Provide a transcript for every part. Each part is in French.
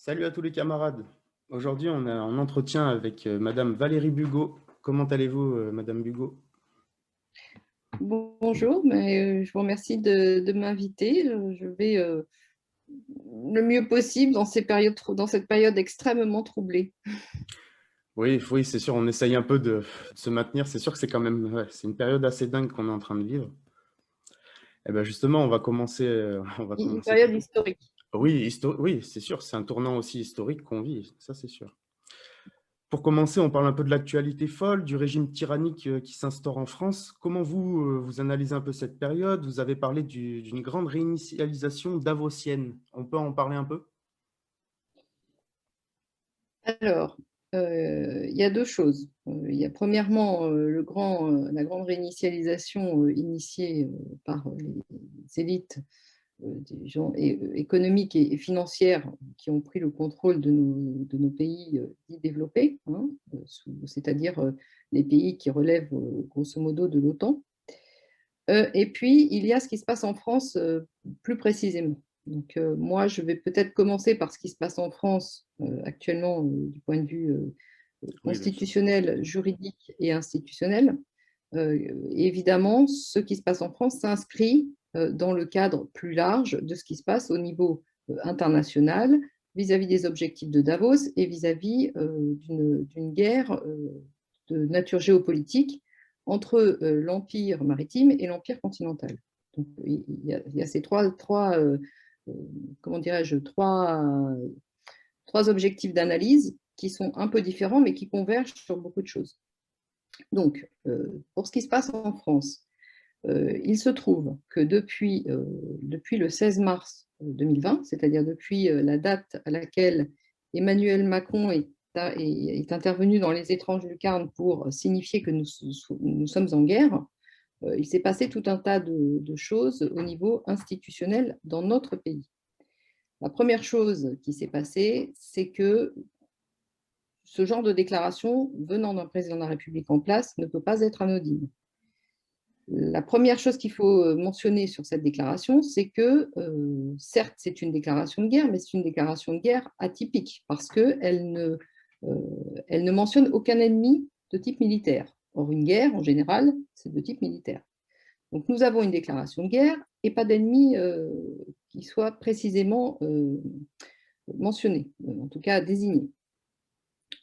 Salut à tous les camarades. Aujourd'hui, on a un entretien avec Madame Valérie Bugot. Comment allez-vous, Madame Bugot? Bonjour, mais je vous remercie de m'inviter. Je vais le mieux possible dans dans cette période extrêmement troublée. Oui, oui, c'est sûr, on essaye un peu de se maintenir. C'est sûr que c'est quand même, ouais, c'est une période assez dingue qu'on est en train de vivre. Et ben justement, on va Une commencer. période historique. Oui, oui, c'est sûr, c'est un tournant aussi historique qu'on vit, ça c'est sûr. Pour commencer, on parle un peu de l'actualité folle, du régime tyrannique qui s'instaure en France. Comment vous analysez un peu cette période? Vous avez parlé d'une grande réinitialisation davosienne. On peut en parler un peu? Alors, il y a deux choses. Il y a premièrement la grande réinitialisation initiée par les élites des gens économiques et financières qui ont pris le contrôle de nos pays dits développés, hein, c'est-à-dire les pays qui relèvent grosso modo de l'OTAN. Et puis, il y a ce qui se passe en France plus précisément. Donc, moi, je vais peut-être commencer par ce qui se passe en France actuellement du point de vue Oui, bien sûr. constitutionnel, juridique et institutionnel. Évidemment, ce qui se passe en France s'inscrit dans le cadre plus large de ce qui se passe au niveau international vis-à-vis des objectifs de Davos et vis-à-vis d'une guerre de nature géopolitique entre l'empire maritime et l'empire continental. Donc, il y a ces euh, comment dirais-je, trois objectifs d'analyse qui sont un peu différents, mais qui convergent sur beaucoup de choses. Donc, pour ce qui se passe en France, il se trouve que depuis le 16 mars 2020, c'est-à-dire depuis la date à laquelle Emmanuel Macron est intervenu dans les étranges lucarnes pour signifier que nous sommes en guerre, il s'est passé tout un tas de choses au niveau institutionnel dans notre pays. La première chose qui s'est passée, c'est que ce genre de déclaration venant d'un président de la République en place ne peut pas être anodine. La première chose qu'il faut mentionner sur cette déclaration, c'est que, certes, c'est une déclaration de guerre, mais c'est une déclaration de guerre atypique parce elle ne mentionne aucun ennemi de type militaire. Or, une guerre, en général, c'est de type militaire. Donc, nous avons une déclaration de guerre et pas d'ennemi qui soit précisément mentionné, en tout cas désigné.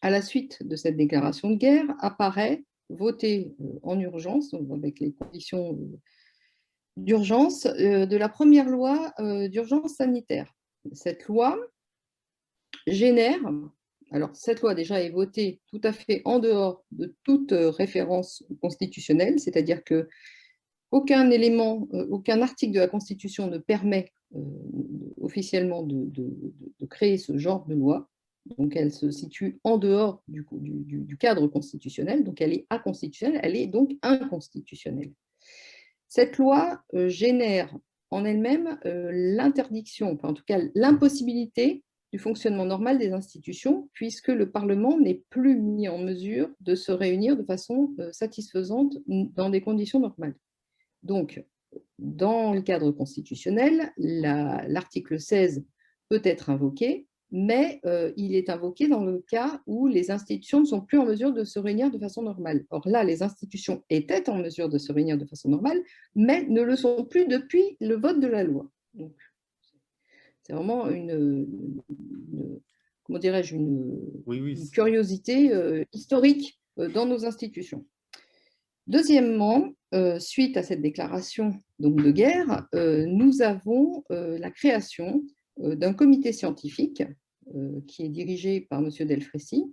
À la suite de cette déclaration de guerre, apparaît, votée en urgence, donc avec les conditions d'urgence, de la première loi d'urgence sanitaire. Cette loi génère, alors cette loi déjà est votée tout à fait en dehors de toute référence constitutionnelle, c'est-à-dire que aucun élément, aucun article de la Constitution ne permet officiellement de créer ce genre de loi. Donc elle se situe en dehors du cadre constitutionnel, donc elle est inconstitutionnelle, elle est donc inconstitutionnelle. Cette loi génère en elle-même l'interdiction, enfin en tout cas l'impossibilité du fonctionnement normal des institutions, puisque le Parlement n'est plus mis en mesure de se réunir de façon satisfaisante dans des conditions normales. Donc, dans le cadre constitutionnel, l'article 16 peut être invoqué, mais il est invoqué dans le cas où les institutions ne sont plus en mesure de se réunir de façon normale. Or là, les institutions étaient en mesure de se réunir de façon normale, mais ne le sont plus depuis le vote de la loi. Donc, c'est vraiment comment dirais-je, Oui, oui. une curiosité historique dans nos institutions. Deuxièmement, suite à cette déclaration donc, de guerre, nous avons la création d'un comité scientifique qui est dirigé par M. Delfrécy,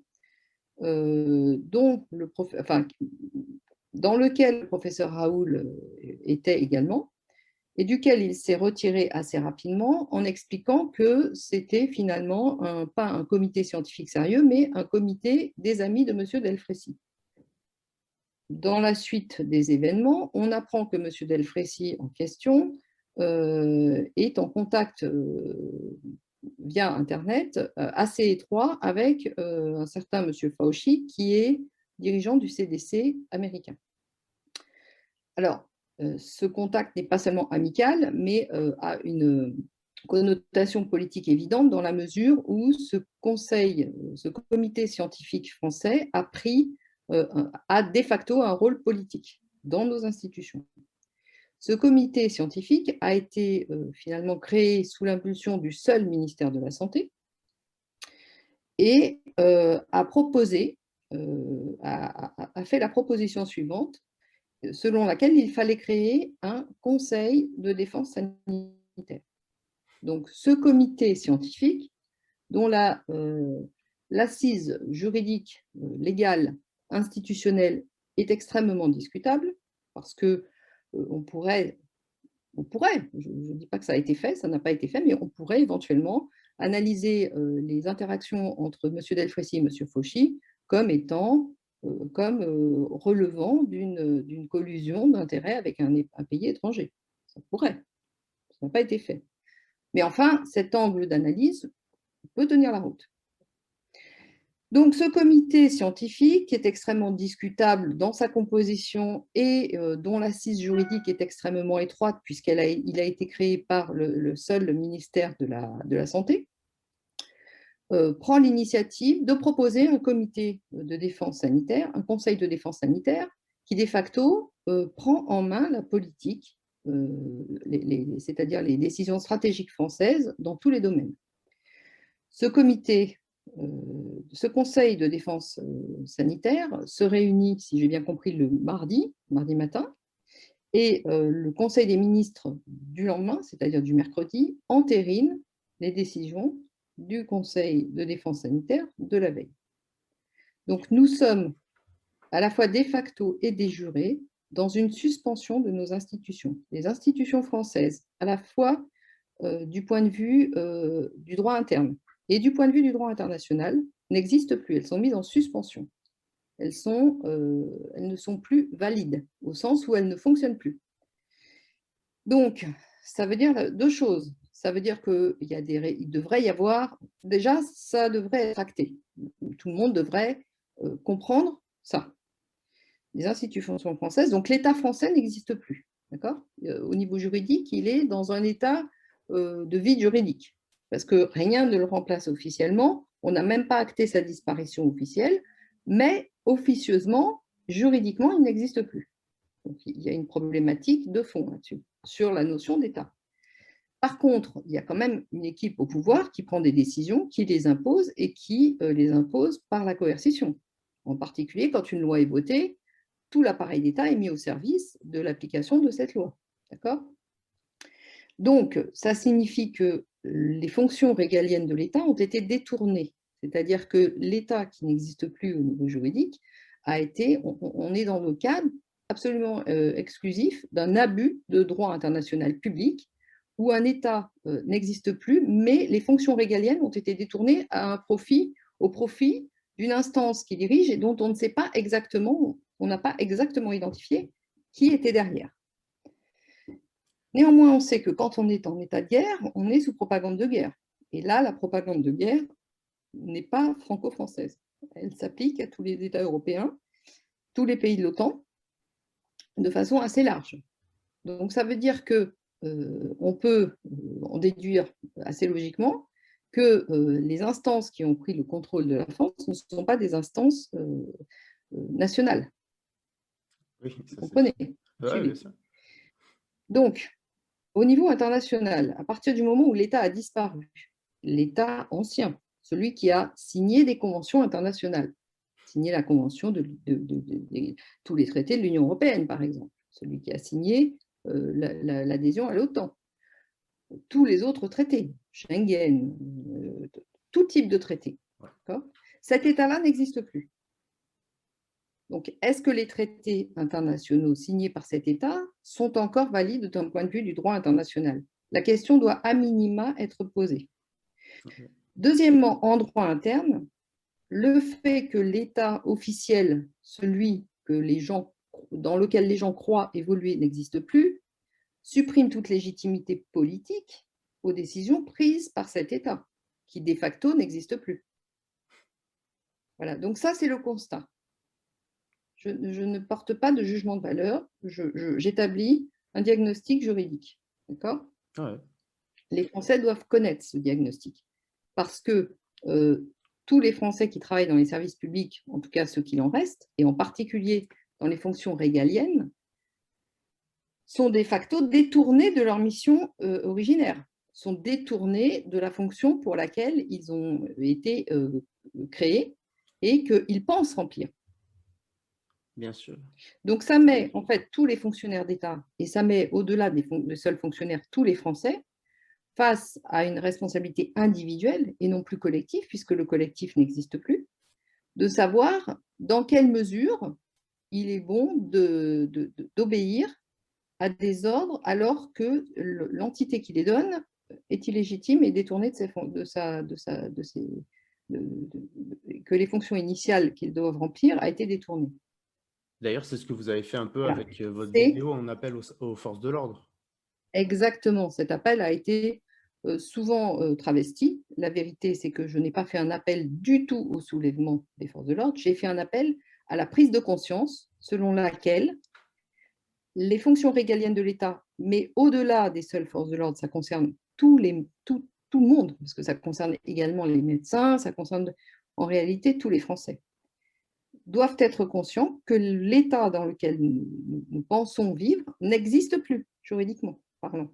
dans lequel le professeur Raoul était également, et duquel il s'est retiré assez rapidement en expliquant que c'était finalement pas un comité scientifique sérieux, mais un comité des amis de M. Delfrécy. Dans la suite des événements, on apprend que M. Delfrécy en question est en contact via Internet assez étroit avec un certain M. Fauci, qui est dirigeant du CDC américain. Alors, ce contact n'est pas seulement amical, mais a connotation politique évidente dans la mesure où ce comité scientifique français a de facto un rôle politique dans nos institutions. Ce comité scientifique a été finalement créé sous l'impulsion du seul ministère de la Santé et a fait la proposition suivante, selon laquelle il fallait créer un conseil de défense sanitaire. Donc, ce comité scientifique, dont l'assise juridique, légale, institutionnelle est extrêmement discutable, parce que on pourrait, je ne dis pas que ça a été fait, ça n'a pas été fait, mais on pourrait éventuellement analyser les interactions entre M. Delfrécy et M. Fauchy comme relevant d'une collusion d'intérêts avec un pays étranger. Ça pourrait, ça n'a pas été fait. Mais enfin, cet angle d'analyse peut tenir la route. Donc, ce comité scientifique est extrêmement discutable dans sa composition et dont l'assise juridique est extrêmement étroite puisqu'il a été créé par le seul ministère de la Santé, prend l'initiative de proposer un comité de défense sanitaire, un conseil de défense sanitaire qui, de facto, prend en main la politique, c'est-à-dire les décisions stratégiques françaises dans tous les domaines. Ce conseil de défense sanitaire se réunit, si j'ai bien compris, le mardi matin, et le conseil des ministres du lendemain, c'est-à-dire du mercredi, entérine les décisions du conseil de défense sanitaire de la veille. Donc nous sommes à la fois de facto et de jure dans une suspension de nos institutions. Les institutions françaises, à la fois du point de vue du droit interne et du point de vue du droit international, n'existent plus. Elles sont mises en suspension. Elles ne sont plus valides, au sens où elles ne fonctionnent plus. Donc, ça veut dire deux choses. Ça veut dire qu'il devrait y avoir, déjà, ça devrait être acté. Tout le monde devrait comprendre ça. Les institutions françaises, donc l'État français n'existe plus. D'accord ? Au niveau juridique, il est dans un état de vide juridique, parce que rien ne le remplace officiellement, on n'a même pas acté sa disparition officielle, mais officieusement, juridiquement, il n'existe plus. Donc, il y a une problématique de fond là-dessus, sur la notion d'État. Par contre, il y a quand même une équipe au pouvoir qui prend des décisions, qui les impose et qui les impose par la coercition. En particulier, quand une loi est votée, tout l'appareil d'État est mis au service de l'application de cette loi. D'accord ? Donc, ça signifie que les fonctions régaliennes de l'État ont été détournées. C'est-à-dire que l'État, qui n'existe plus au niveau juridique, on est dans le cadre absolument exclusif d'un abus de droit international public où un État n'existe plus, mais les fonctions régaliennes ont été détournées au profit d'une instance qui dirige et dont on ne sait pas exactement, on n'a pas exactement identifié qui était derrière. Néanmoins, on sait que quand on est en état de guerre, on est sous propagande de guerre. Et là, la propagande de guerre n'est pas franco-française. Elle s'applique à tous les États européens, tous les pays de l'OTAN, de façon assez large. Donc, ça veut dire qu'on peut en déduire assez logiquement que les instances qui ont pris le contrôle de la France ne sont pas des instances nationales. Oui, vous comprenez ? Ouais, bien sûr. Donc, au niveau international, à partir du moment où l'État a disparu, l'État ancien, celui qui a signé des conventions internationales, signé la convention de tous les traités de l'Union européenne, par exemple, celui qui a signé l'adhésion à l'OTAN, tous les autres traités, Schengen, tout type de traité. Cet État-là n'existe plus. Donc, est-ce que les traités internationaux signés par cet État sont encore valides d'un point de vue du droit international ? La question doit à minima être posée. Deuxièmement, en droit interne, le fait que l'État officiel, celui dans lequel les gens croient évoluer, n'existe plus, supprime toute légitimité politique aux décisions prises par cet État, qui de facto n'existe plus. Voilà, donc ça c'est le constat. Je ne porte pas de jugement de valeur, j'établis un diagnostic juridique. D'accord ? Ouais. les Français doivent connaître ce diagnostic parce que tous les Français qui travaillent dans les services publics, en tout cas ceux qui en restent, et en particulier dans les fonctions régaliennes, sont de facto détournés de leur mission originaire, sont détournés de la fonction pour laquelle ils ont été créés et qu'ils pensent remplir. Bien sûr. Donc ça met en fait tous les fonctionnaires d'État, et ça met au-delà des seuls fonctionnaires, tous les Français, face à une responsabilité individuelle et non plus collective, puisque le collectif n'existe plus, de savoir dans quelle mesure il est bon d'obéir à des ordres alors que l'entité qui les donne est illégitime et détournée que les fonctions initiales qu'ils doivent remplir a été détournée. D'ailleurs, c'est ce que vous avez fait un peu Voilà. avec votre vidéo en appel aux forces de l'ordre. Exactement, cet appel a été souvent travesti. La vérité, c'est que je n'ai pas fait un appel du tout au soulèvement des forces de l'ordre, j'ai fait un appel à la prise de conscience selon laquelle les fonctions régaliennes de l'État, mais au-delà des seules forces de l'ordre, ça concerne tout le monde, parce que ça concerne également les médecins, ça concerne en réalité tous les Français, doivent être conscients que l'État dans lequel nous pensons vivre n'existe plus, juridiquement parlant.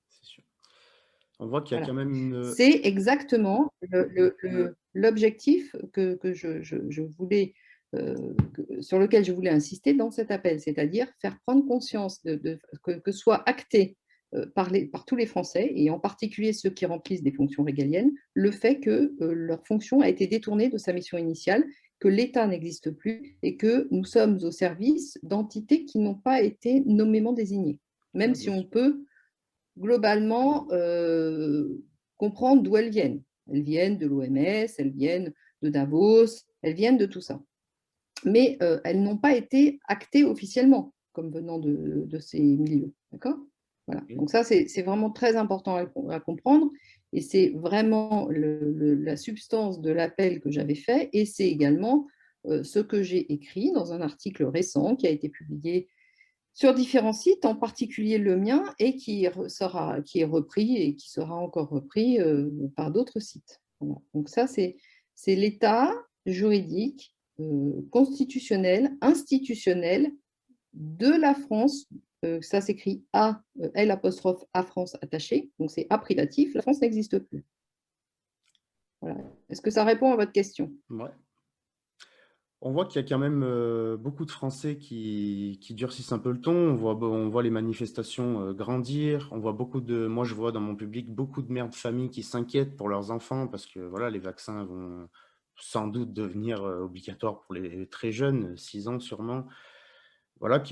C'est sûr. On voit qu'il y a quand même une... C'est exactement l'objectif sur lequel je voulais insister dans cet appel, c'est-à-dire faire prendre conscience que soit acté par tous les Français, et en particulier ceux qui remplissent des fonctions régaliennes, le fait que leur fonction a été détournée de sa mission initiale, que l'État n'existe plus et que nous sommes au service d'entités qui n'ont pas été nommément désignées, même si on peut globalement comprendre d'où elles viennent. Elles viennent de l'OMS, elles viennent de Davos, elles viennent de tout ça. Mais elles n'ont pas été actées officiellement comme venant de ces milieux. D'accord ? Voilà. Donc ça, c'est vraiment très important à comprendre, et c'est vraiment la substance de l'appel que j'avais fait, et c'est également ce que j'ai écrit dans un article récent qui a été publié sur différents sites, en particulier le mien, et qui est repris et qui sera encore repris par d'autres sites. Voilà. Donc ça, c'est l'état juridique, constitutionnel, institutionnel de la France. Ça s'écrit A, L apostrophe A France attaché, donc c'est A privatif, la France n'existe plus. Voilà. Est-ce que ça répond à votre question ? Ouais. On voit qu'il y a quand même beaucoup de Français qui durcissent un peu le ton. On voit les manifestations grandir. On voit moi je vois dans mon public beaucoup de mères de famille qui s'inquiètent pour leurs enfants parce que voilà, les vaccins vont sans doute devenir obligatoires pour les très jeunes, 6 ans sûrement. Voilà,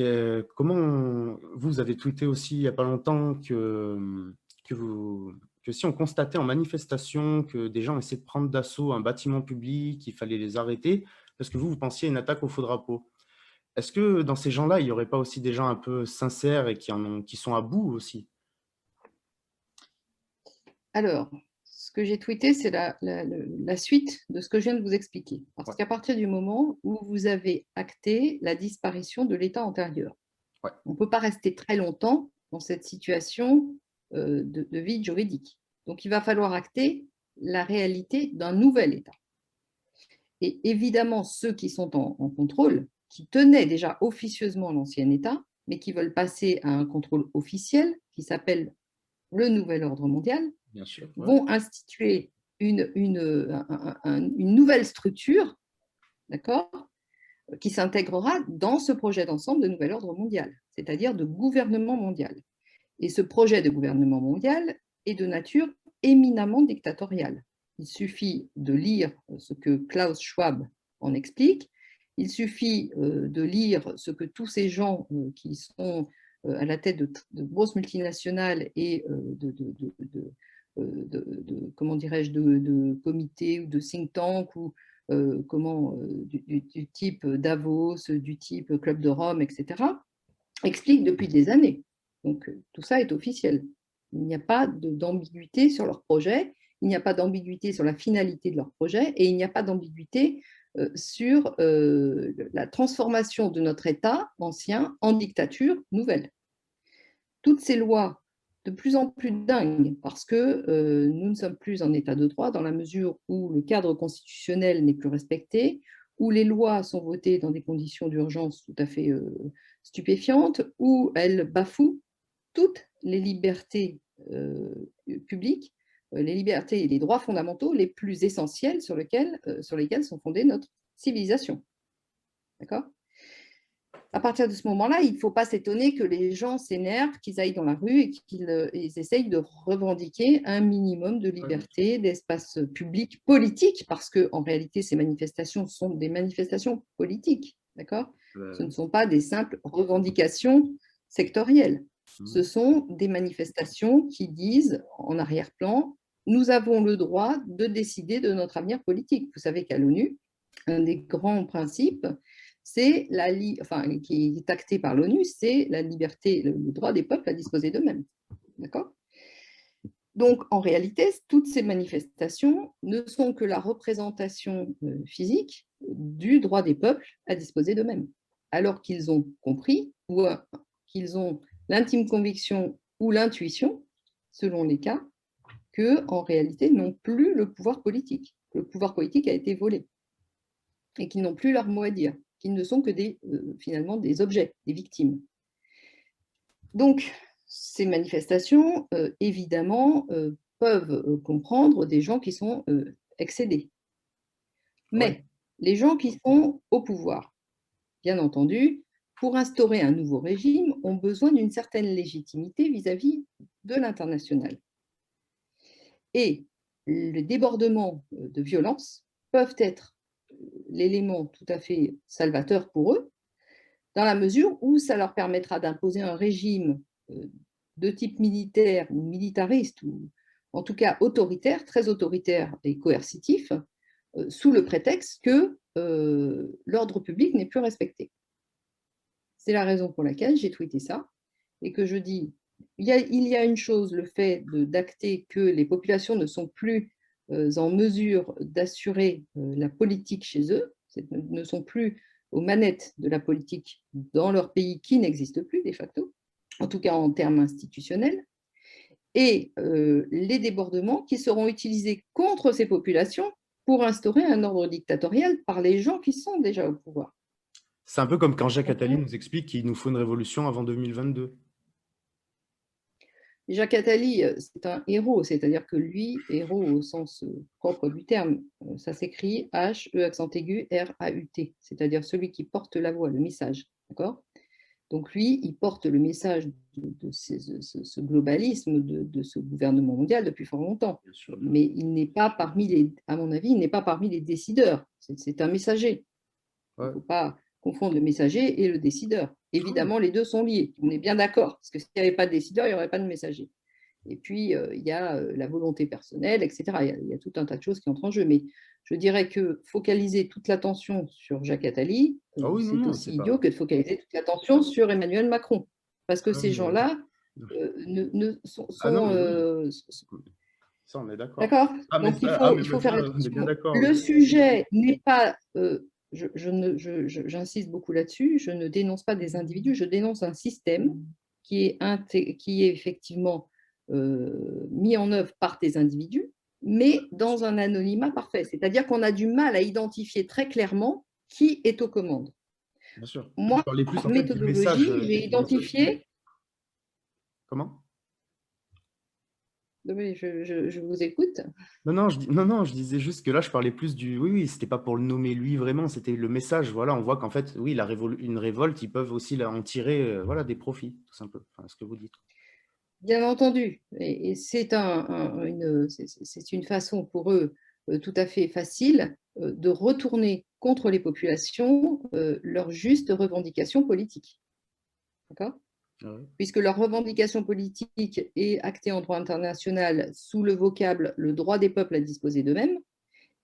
comment vous avez tweeté aussi il n'y a pas longtemps que si on constatait en manifestation que des gens essaient de prendre d'assaut un bâtiment public, il fallait les arrêter, parce que vous pensiez à une attaque au faux drapeau. Est-ce que dans ces gens-là, il n'y aurait pas aussi des gens un peu sincères et qui sont à bout aussi? Alors, ce que j'ai tweeté, c'est la suite de ce que je viens de vous expliquer. Parce qu'à partir du moment où vous avez acté la disparition de l'État antérieur, on ne peut pas rester très longtemps dans cette situation de vide juridique. Donc, il va falloir acter la réalité d'un nouvel État. Et évidemment, ceux qui sont en contrôle, qui tenaient déjà officieusement l'ancien État, mais qui veulent passer à un contrôle officiel qui s'appelle le nouvel ordre mondial, Bien sûr, vont instituer une nouvelle structure, d'accord, qui s'intégrera dans ce projet d'ensemble de nouvel ordre mondial, c'est-à-dire de gouvernement mondial. Et ce projet de gouvernement mondial est de nature éminemment dictatoriale. Il suffit de lire ce que Klaus Schwab en explique, il suffit de lire ce que tous ces gens qui sont à la tête de grosses multinationales et comment dirais-je, de comités ou de think tanks ou du type Davos, du type Club de Rome, etc., expliquent depuis des années. Donc tout ça est officiel. Il n'y a pas d'ambiguïté sur leur projet, il n'y a pas d'ambiguïté sur la finalité de leur projet, et il n'y a pas d'ambiguïté sur la transformation de notre État ancien en dictature nouvelle. Toutes ces lois de plus en plus dingue parce que nous ne sommes plus en état de droit dans la mesure où le cadre constitutionnel n'est plus respecté, où les lois sont votées dans des conditions d'urgence tout à fait stupéfiantes, où elles bafouent toutes les libertés publiques, les libertés et les droits fondamentaux les plus essentiels sur lesquels sont fondées notre civilisation. D'accord ? À partir de ce moment-là, il ne faut pas s'étonner que les gens s'énervent, qu'ils aillent dans la rue et qu'ils essayent de revendiquer un minimum de liberté, d'espace public politique, parce qu'en réalité, ces manifestations sont des manifestations politiques, d'accord ? Ce ne sont pas des simples revendications sectorielles. Ce sont des manifestations qui disent, en arrière-plan, nous avons le droit de décider de notre avenir politique. Vous savez qu'à l'ONU, un des grands principes, c'est qui est acté par l'ONU, c'est la liberté, le droit des peuples à disposer d'eux-mêmes. D'accord ? Donc, en réalité, toutes ces manifestations ne sont que la représentation physique du droit des peuples à disposer d'eux-mêmes, alors qu'ils ont compris ou qu'ils ont l'intime conviction ou l'intuition, selon les cas, qu'en réalité, n'ont plus le pouvoir politique. Le pouvoir politique a été volé et qu'ils n'ont plus leur mot à dire, qu'ils ne sont que finalement des objets, des victimes. Donc, ces manifestations, évidemment, peuvent comprendre des gens qui sont excédés. Mais les gens qui sont au pouvoir, bien entendu, pour instaurer un nouveau régime, ont besoin d'une certaine légitimité vis-à-vis de l'international. Et les débordements de violence peuvent être l'élément tout à fait salvateur pour eux, dans la mesure où ça leur permettra d'imposer un régime de type militaire ou militariste, ou en tout cas autoritaire, très autoritaire et coercitif, sous le prétexte que l'ordre public n'est plus respecté. C'est la raison pour laquelle j'ai tweeté ça, et que je dis, il y a une chose, le fait d'acter que les populations ne sont plus en mesure d'assurer la politique chez eux, ne sont plus aux manettes de la politique dans leur pays qui n'existe plus de facto, en tout cas en termes institutionnels, et les débordements qui seront utilisés contre ces populations pour instaurer un ordre dictatorial par les gens qui sont déjà au pouvoir. C'est un peu comme quand Jacques Attali nous explique qu'il nous faut une révolution avant 2022. Jacques Attali, c'est un héros, c'est-à-dire que lui, héros au sens propre du terme, ça s'écrit H, E accent aigu, R, A, U, T, c'est-à-dire celui qui porte la voix, le message. D'accord ? Donc lui, il porte le message de ce globalisme, de ce gouvernement mondial depuis fort longtemps. Mais il n'est pas parmi les, à mon avis, il n'est pas parmi les décideurs. C'est un messager. Il ne faut pas confondre le messager et le décideur. Évidemment, les deux sont liés. On est bien d'accord, parce que s'il n'y avait pas de décideur, il n'y aurait pas de messager. Et puis, il y a la volonté personnelle, etc. Il y a tout un tas de choses qui entrent en jeu. Mais je dirais que focaliser toute l'attention sur Jacques Attali, c'est aussi idiot que de focaliser toute l'attention sur Emmanuel Macron. Parce que ces gens-là sont… Ça, on est d'accord. D'accord ? Donc, il faut faire attention. Le sujet n'est pas… j'insiste beaucoup là-dessus, je ne dénonce pas des individus, je dénonce un système qui est effectivement mis en œuvre par des individus, mais dans un anonymat parfait. C'est-à-dire qu'on a du mal à identifier très clairement qui est aux commandes. Bien sûr. Moi, par méthodologie, j'ai identifié… Comment ? Oui, je vous écoute. Non, je disais juste que là, je parlais plus du… Oui, c'était pas pour le nommer lui vraiment, c'était le message. Voilà, on voit qu'en fait, oui, une révolte, ils peuvent aussi en tirer des profits, tout simplement, ce que vous dites. Bien entendu, et c'est une façon pour eux tout à fait facile de retourner contre les populations leurs justes revendications politiques. D'accord ? Puisque leur revendication politique est actée en droit international sous le vocable « le droit des peuples à disposer d'eux-mêmes »,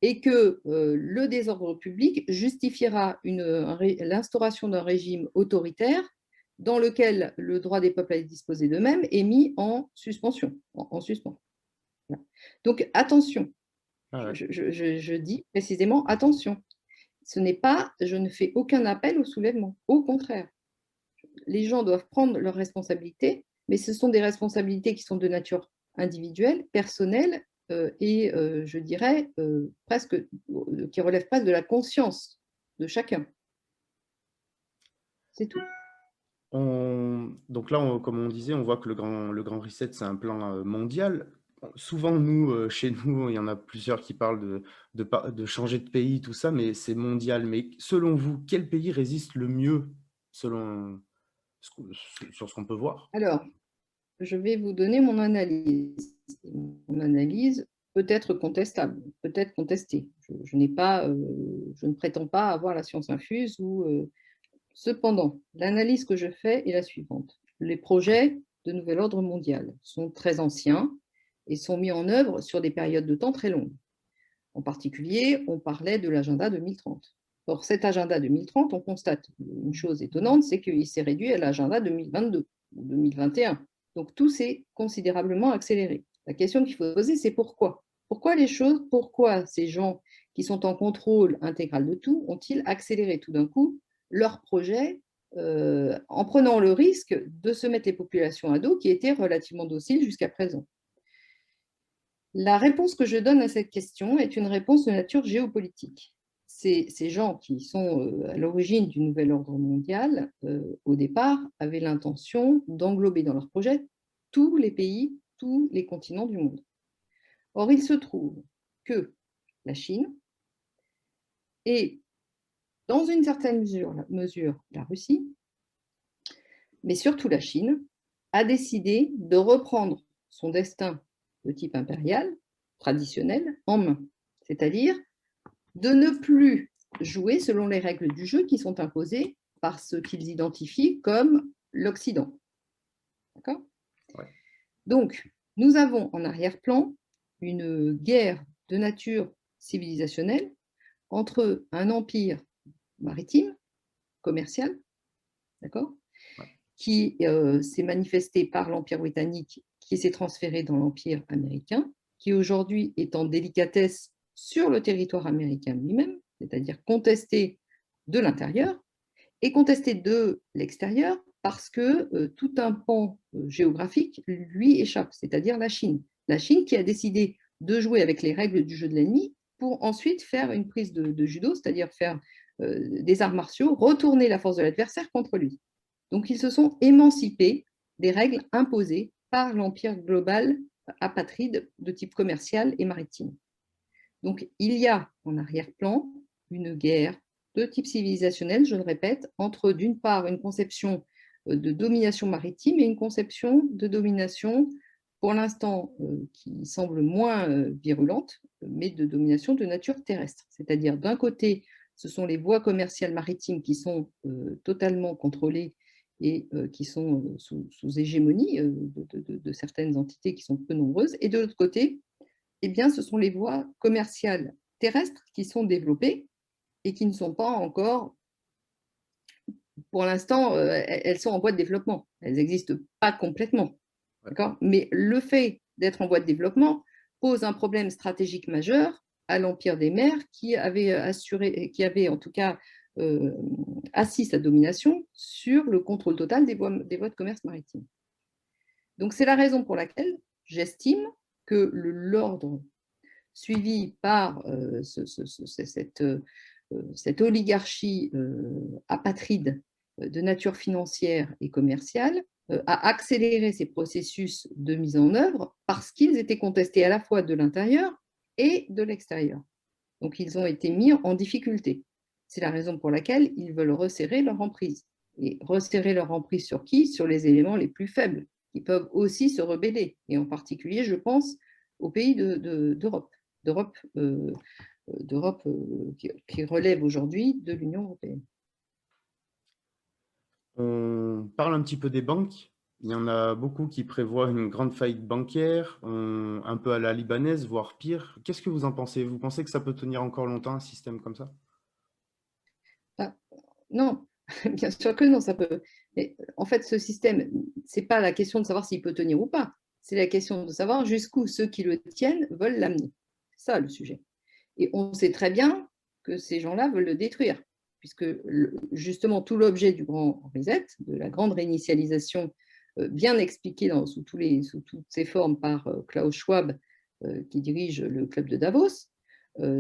et que le désordre public justifiera l'instauration d'un régime autoritaire dans lequel le droit des peuples à disposer d'eux-mêmes est mis en suspension, en suspens. Voilà. Donc attention, je dis précisément attention. Je ne fais aucun appel au soulèvement, au contraire. Les gens doivent prendre leurs responsabilités, mais ce sont des responsabilités qui sont de nature individuelle, personnelle, et je dirais presque, qui relèvent presque de la conscience de chacun. C'est tout. Donc là, comme on disait, on voit que le grand reset, c'est un plan mondial. Souvent, nous, chez nous, il y en a plusieurs qui parlent de changer de pays, tout ça, mais c'est mondial. Mais selon vous, quel pays résiste le mieux selon sur ce qu'on peut voir? Alors, je vais vous donner mon analyse. Mon analyse peut être contestable, peut être contestée. Je ne prétends pas avoir la science infuse. Cependant, l'analyse que je fais est la suivante. Les projets de nouvel ordre mondial sont très anciens et sont mis en œuvre sur des périodes de temps très longues. En particulier, on parlait de l'agenda 2030. Or, cet agenda 2030, on constate une chose étonnante, c'est qu'il s'est réduit à l'agenda 2022 ou 2021. Donc, tout s'est considérablement accéléré. La question qu'il faut poser, c'est pourquoi? Pourquoi ces gens qui sont en contrôle intégral de tout ont-ils accéléré tout d'un coup leur projet en prenant le risque de se mettre les populations à dos qui étaient relativement dociles jusqu'à présent? La réponse que je donne à cette question est une réponse de nature géopolitique. Ces gens qui sont à l'origine du nouvel ordre mondial, au départ, avaient l'intention d'englober dans leur projet tous les pays, tous les continents du monde. Or, il se trouve que la Chine et, dans une certaine mesure, la Russie, mais surtout la Chine, a décidé de reprendre son destin de type impérial, traditionnel, en main. C'est-à-dire de ne plus jouer selon les règles du jeu qui sont imposées par ce qu'ils identifient comme l'Occident. D'accord ? Ouais. Donc, nous avons en arrière-plan une guerre de nature civilisationnelle entre un empire maritime, commercial, d'accord, Ouais. qui s'est manifesté par l'Empire britannique, qui s'est transféré dans l'Empire américain, qui aujourd'hui est en délicatesse sur le territoire américain lui-même, c'est-à-dire contesté de l'intérieur et contesté de l'extérieur parce que tout un pan géographique lui échappe, c'est-à-dire la Chine. La Chine qui a décidé de jouer avec les règles du jeu de l'ennemi pour ensuite faire une prise de judo, c'est-à-dire faire des arts martiaux, retourner la force de l'adversaire contre lui. Donc, ils se sont émancipés des règles imposées par l'empire global apatride de type commercial et maritime. Donc, il y a en arrière-plan une guerre de type civilisationnel, je le répète, entre d'une part une conception de domination maritime et une conception de domination, pour l'instant, qui semble moins virulente, mais de domination de nature terrestre. C'est-à-dire, d'un côté, ce sont les voies commerciales maritimes qui sont totalement contrôlées et qui sont sous hégémonie de certaines entités qui sont peu nombreuses. Et de l'autre côté, eh bien, ce sont les voies commerciales terrestres qui sont développées et qui ne sont pas encore, pour l'instant, elles sont en voie de développement. Elles n'existent pas complètement. D'accord ? Mais le fait d'être en voie de développement pose un problème stratégique majeur à l'Empire des mers qui avait en tout cas assis sa domination sur le contrôle total des voies de commerce maritime. Donc, c'est la raison pour laquelle j'estime que l'ordre suivi par cette oligarchie apatride de nature financière et commerciale a accéléré ces processus de mise en œuvre parce qu'ils étaient contestés à la fois de l'intérieur et de l'extérieur. Donc, ils ont été mis en difficulté. C'est la raison pour laquelle ils veulent resserrer leur emprise. Et resserrer leur emprise sur qui ? Sur les éléments les plus faibles, qui peuvent aussi se rebeller. Et en particulier, je pense aux pays d'Europe qui relève aujourd'hui de l'Union européenne. On parle un petit peu des banques. Il y en a beaucoup qui prévoient une grande faillite bancaire, un peu à la libanaise, voire pire. Qu'est-ce que vous en pensez? Vous pensez que ça peut tenir encore longtemps, un système comme ça? Ah, non, bien sûr que non, ça peut. Mais en fait, ce système, ce n'est pas la question de savoir s'il peut tenir ou pas. C'est la question de savoir jusqu'où ceux qui le tiennent veulent l'amener. C'est ça le sujet. Et on sait très bien que ces gens-là veulent le détruire, puisque justement tout l'objet du grand reset, de la grande réinitialisation bien expliqué sous toutes ses formes par Klaus Schwab, qui dirige le club de Davos.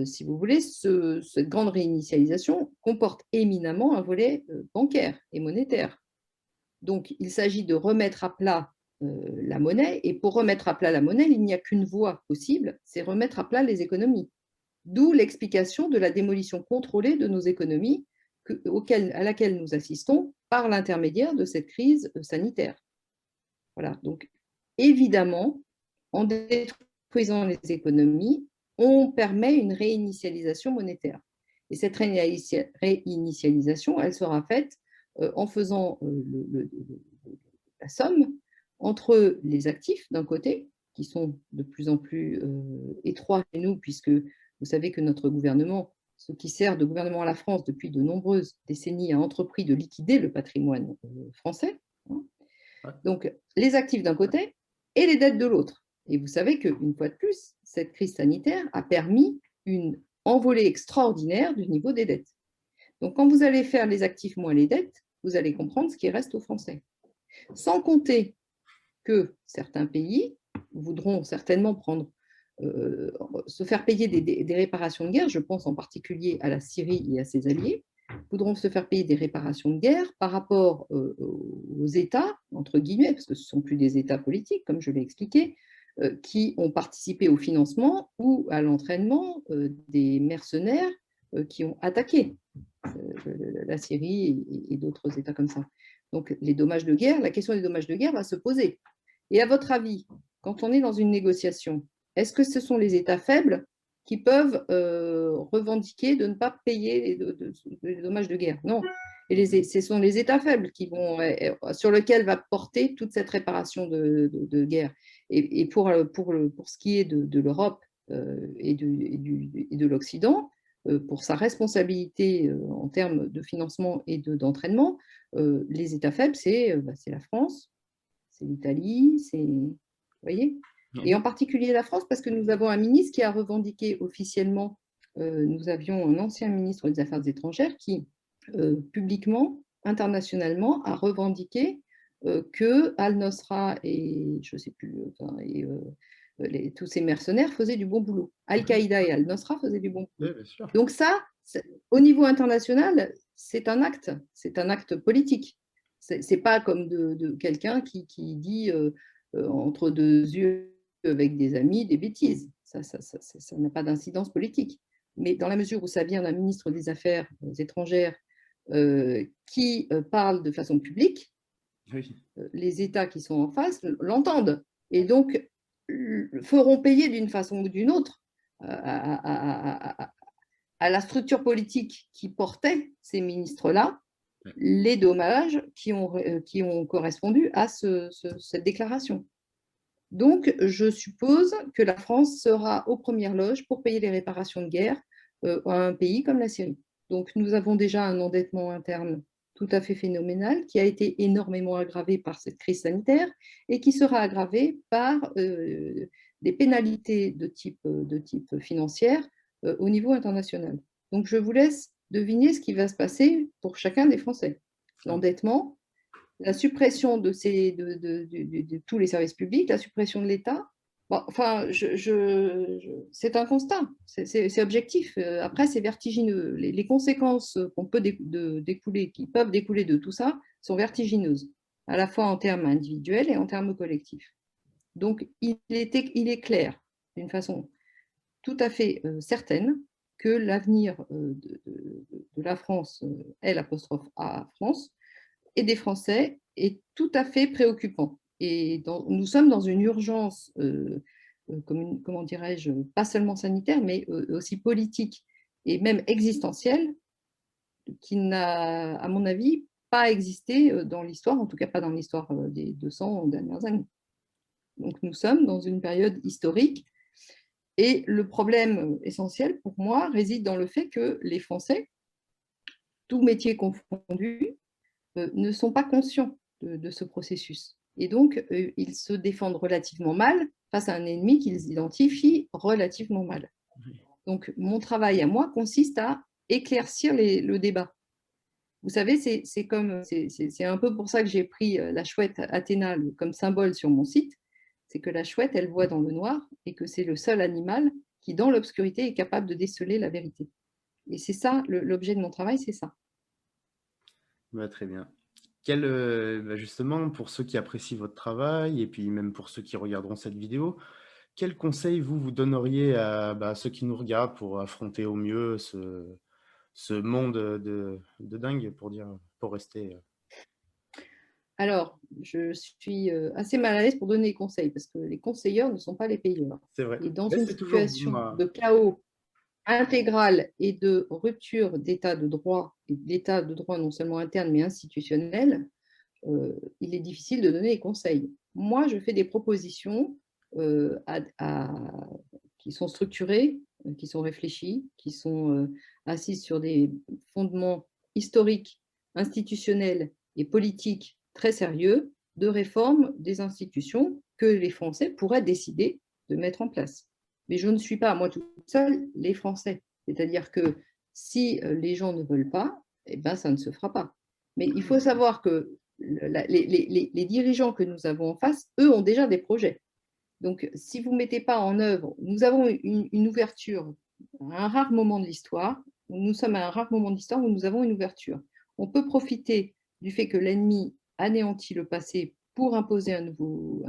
Si vous voulez, cette grande réinitialisation comporte éminemment un volet bancaire et monétaire. Donc, il s'agit de remettre à plat la monnaie, et pour remettre à plat la monnaie, il n'y a qu'une voie possible, c'est remettre à plat les économies. D'où l'explication de la démolition contrôlée de nos économies à laquelle nous assistons par l'intermédiaire de cette crise sanitaire. Voilà, donc évidemment, en détruisant les économies, on permet une réinitialisation monétaire. Et cette réinitialisation, elle sera faite en faisant la somme entre les actifs d'un côté, qui sont de plus en plus étroits chez nous, puisque vous savez que notre gouvernement, ce qui sert de gouvernement à la France depuis de nombreuses décennies, a entrepris de liquider le patrimoine français. Donc, les actifs d'un côté et les dettes de l'autre. Et vous savez qu'une fois de plus, cette crise sanitaire a permis une envolée extraordinaire du niveau des dettes. Donc, quand vous allez faire les actifs moins les dettes, vous allez comprendre ce qui reste aux Français. Sans compter que certains pays voudront certainement se faire payer des réparations de guerre, je pense en particulier à la Syrie et à ses alliés, voudront se faire payer des réparations de guerre par rapport aux États, entre guillemets, parce que ce ne sont plus des États politiques, comme je l'ai expliqué, qui ont participé au financement ou à l'entraînement des mercenaires qui ont attaqué la Syrie et d'autres États comme ça. Donc, les dommages de guerre, la question des dommages de guerre va se poser. Et à votre avis, quand on est dans une négociation, est-ce que ce sont les États faibles qui peuvent revendiquer de ne pas payer les dommages de guerre? Non. Et ce sont les États faibles sur lesquels va porter toute cette réparation de guerre. Et pour ce qui est de l'Europe et de l'Occident, pour sa responsabilité en termes de financement et d'entraînement, les États faibles, c'est la France, c'est l'Italie, vous voyez? Et en particulier la France, parce que nous avons un ministre qui a revendiqué officiellement, nous avions un ancien ministre des Affaires étrangères qui, publiquement, internationalement, a revendiqué que Al-Nosra et, je ne sais plus, tous ces mercenaires faisaient du bon boulot. Al-Qaïda et Al-Nosra faisaient du bon boulot. Oui, donc ça, au niveau international, c'est un acte politique. Ce n'est pas comme de quelqu'un qui dit entre deux yeux avec des amis des bêtises. Ça n'a pas d'incidence politique. Mais dans la mesure où ça vient d'un ministre des Affaires étrangères qui parle de façon publique, oui, les États qui sont en face l'entendent et donc feront payer d'une façon ou d'une autre à la structure politique qui portait ces ministres-là les dommages qui ont correspondu à cette déclaration. Donc, je suppose que la France sera aux premières loges pour payer les réparations de guerre à un pays comme la Syrie. Donc, nous avons déjà un endettement interne tout à fait phénoménal qui a été énormément aggravé par cette crise sanitaire et qui sera aggravé par des pénalités de type financière au niveau international. Donc, je vous laisse deviner ce qui va se passer pour chacun des Français. L'endettement, la suppression de tous les services publics, la suppression de l'État. Bon, enfin, c'est un constat, c'est objectif. Après, c'est vertigineux. Les conséquences qu'on peut qui peuvent découler de tout ça sont vertigineuses, à la fois en termes individuels et en termes collectifs. Donc, il est clair, d'une façon tout à fait certaine, que l'avenir de la France, L''A France, et des Français est tout à fait préoccupant. Et nous sommes dans une urgence, comment dirais-je, pas seulement sanitaire, mais aussi politique et même existentielle, qui n'a, à mon avis, pas existé dans l'histoire, en tout cas pas dans l'histoire des 200 dernières années. Donc nous sommes dans une période historique et le problème essentiel pour moi réside dans le fait que les Français, tous métiers confondus, ne sont pas conscients de ce processus. Et donc, ils se défendent relativement mal face à un ennemi qu'ils identifient relativement mal. Donc, mon travail à moi consiste à éclaircir le débat. Vous savez, c'est un peu pour ça que j'ai pris la chouette Athéna comme symbole sur mon site. C'est que la chouette, elle voit dans le noir et que c'est le seul animal qui, dans l'obscurité, est capable de déceler la vérité. Et c'est ça, l'objet de mon travail, c'est ça. Bah, très bien. Justement, pour ceux qui apprécient votre travail et puis même pour ceux qui regarderont cette vidéo, quels conseils vous donneriez à ceux qui nous regardent pour affronter au mieux ce monde de dingue, pour rester… Alors, je suis assez mal à l'aise pour donner des conseils parce que les conseilleurs ne sont pas les payeurs. C'est vrai. Et dans Mais une c'est toujours vous, situation de chaos intégral et de rupture d'état de droit, et d'état de droit non seulement interne mais institutionnel, il est difficile de donner des conseils. Moi, je fais des propositions qui sont structurées, qui sont réfléchies, qui sont assises sur des fondements historiques, institutionnels et politiques très sérieux de réforme des institutions que les Français pourraient décider de mettre en place. Mais je ne suis pas, moi toute seule, les Français. C'est-à-dire que si les gens ne veulent pas, eh ben, ça ne se fera pas. Mais il faut savoir que les dirigeants que nous avons en face, eux, ont déjà des projets. Donc, si vous ne mettez pas en œuvre, nous avons une ouverture à un rare moment de l'histoire, nous sommes à un rare moment de l'histoire où nous avons une ouverture. On peut profiter du fait que l'ennemi anéantit le passé pour imposer un nouveau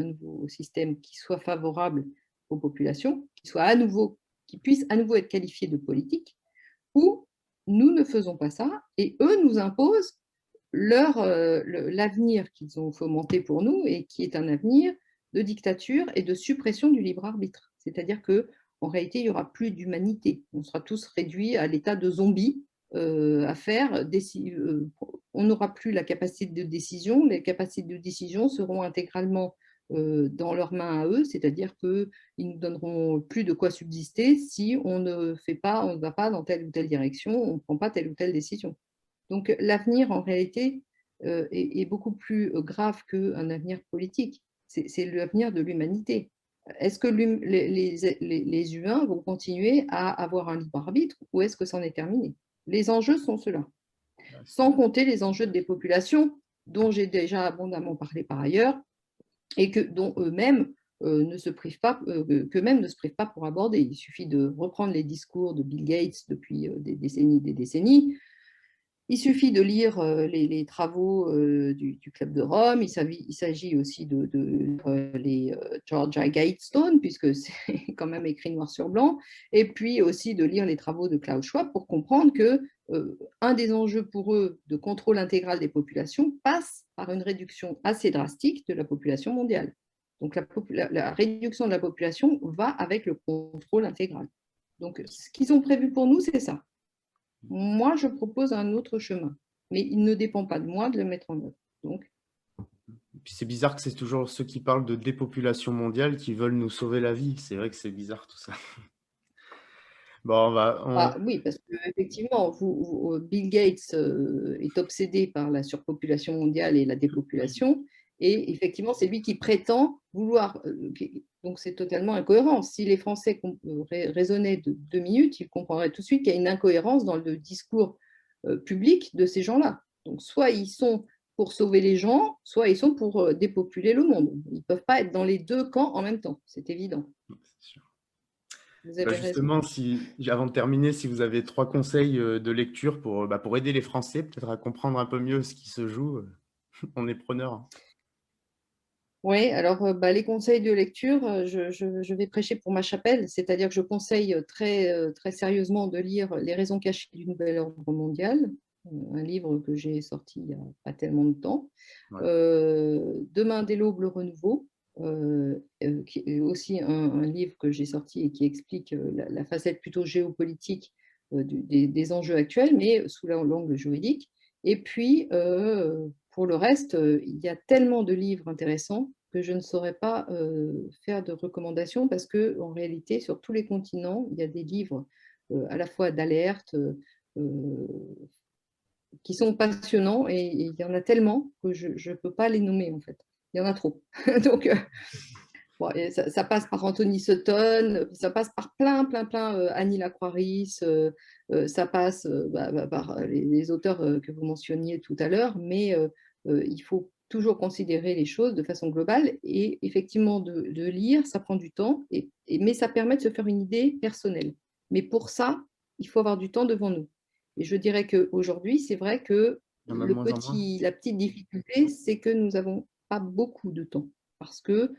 système qui soit favorable aux populations, qui puisse à nouveau être qualifié de politique, ou nous ne faisons pas ça et eux nous imposent l'avenir qu'ils ont fomenté pour nous et qui est un avenir de dictature et de suppression du libre arbitre. C'est-à-dire qu'en réalité, il n'y aura plus d'humanité. On sera tous réduits à l'état de zombies on n'aura plus la capacité de décision. Les capacités de décision seront intégralement dans leurs mains à eux, c'est-à-dire qu'ils ne nous donneront plus de quoi subsister si on ne va pas dans telle ou telle direction, on ne prend pas telle ou telle décision. Donc l'avenir, en réalité, est beaucoup plus grave qu'un avenir politique. C'est l'avenir de l'humanité. Est-ce que les humains vont continuer à avoir un libre arbitre ou est-ce que c'en est terminé? Les enjeux sont ceux-là. Sans compter les enjeux des populations dont j'ai déjà abondamment parlé par ailleurs et dont eux-mêmes ne se privent pas, pour aborder. Il suffit de reprendre les discours de Bill Gates depuis des décennies. Il suffit de lire les travaux du Club de Rome. Il s'agit aussi de les Georgia Gatestone, puisque c'est quand même écrit noir sur blanc, et puis aussi de lire les travaux de Klaus Schwab pour comprendre que un des enjeux pour eux de contrôle intégral des populations passe par une réduction assez drastique de la population mondiale. Donc la réduction de la population va avec le contrôle intégral. Donc ce qu'ils ont prévu pour nous, c'est ça. Moi, je propose un autre chemin, mais il ne dépend pas de moi de le mettre en œuvre. Donc, Puis c'est bizarre que c'est toujours ceux qui parlent de dépopulation mondiale qui veulent nous sauver la vie. C'est vrai que c'est bizarre tout ça. Bon, oui, parce qu'effectivement, Bill Gates est obsédé par la surpopulation mondiale et la dépopulation, et effectivement, c'est lui qui prétend vouloir. Donc, c'est totalement incohérent. Si les Français raisonnaient de 2 minutes, ils comprendraient tout de suite qu'il y a une incohérence dans le discours public de ces gens-là. Donc, soit ils sont pour sauver les gens, soit ils sont pour dépopuler le monde. Ils ne peuvent pas être dans les deux camps en même temps, c'est évident. c'est sûr. Vous avez raison. Justement, avant de terminer, si vous avez 3 conseils de lecture pour aider les Français peut-être à comprendre un peu mieux ce qui se joue, on est preneur. Oui, alors les conseils de lecture, je vais prêcher pour ma chapelle, c'est-à-dire que je conseille très sérieusement de lire Les raisons cachées du nouvel ordre mondial, un livre que j'ai sorti il n'y a pas tellement de temps. Ouais. Demain dès l'aube, le renouveau, qui est aussi un livre que j'ai sorti et qui explique la facette plutôt géopolitique des enjeux actuels, mais sous l'angle juridique. Et puis, pour le reste, il y a tellement de livres intéressants que je ne saurais pas faire de recommandations parce qu'en réalité, sur tous les continents, il y a des livres à la fois d'alerte qui sont passionnants et il y en a tellement que je ne peux pas les nommer en fait. Il y en a trop. Donc, Bon, et ça passe par Anthony Sutton, ça passe par plein, Annie Lacroix-Riis, ça passe par les auteurs que vous mentionniez tout à l'heure, mais il faut toujours considérer les choses de façon globale et effectivement de lire, ça prend du temps, mais ça permet de se faire une idée personnelle. Mais pour ça, il faut avoir du temps devant nous. Et je dirais qu'aujourd'hui, c'est vrai que la petite difficulté, c'est que nous n'avons pas beaucoup de temps parce que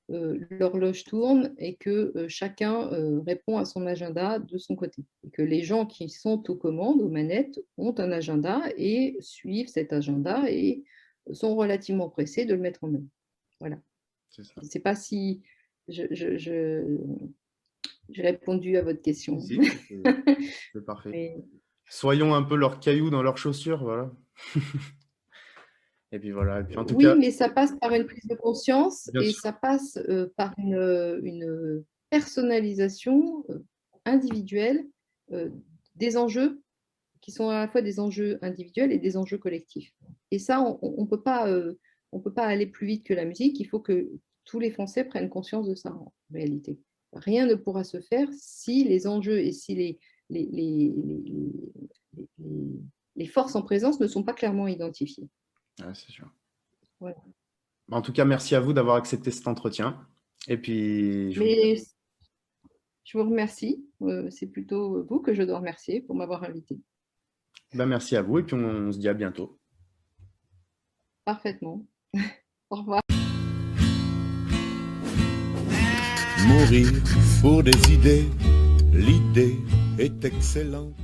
l'horloge tourne et que chacun répond à son agenda de son côté. Et que les gens qui sont aux commandes, aux manettes, ont un agenda et suivent cet agenda et sont relativement pressés de le mettre en œuvre. Voilà. Je ne sais pas si j'ai répondu à votre question. Si, c'est parfait. Mais... Soyons un peu leurs cailloux dans leurs chaussures, voilà. Et puis voilà. Et puis en tout cas... mais ça passe par une prise de conscience et ça passe par une personnalisation individuelle des enjeux qui sont à la fois des enjeux individuels et des enjeux collectifs. Et ça, on ne peut pas aller plus vite que la musique. Il faut que tous les Français prennent conscience de ça en réalité. Rien ne pourra se faire si les enjeux et si les forces en présence ne sont pas clairement identifiées. Ouais, c'est sûr. Ouais. En tout cas, merci à vous d'avoir accepté cet entretien. Et puis, je vous remercie. C'est plutôt vous que je dois remercier pour m'avoir invité. Merci à vous et puis on se dit à bientôt. Parfaitement. Au revoir. Mourir pour des idées, l'idée est excellente.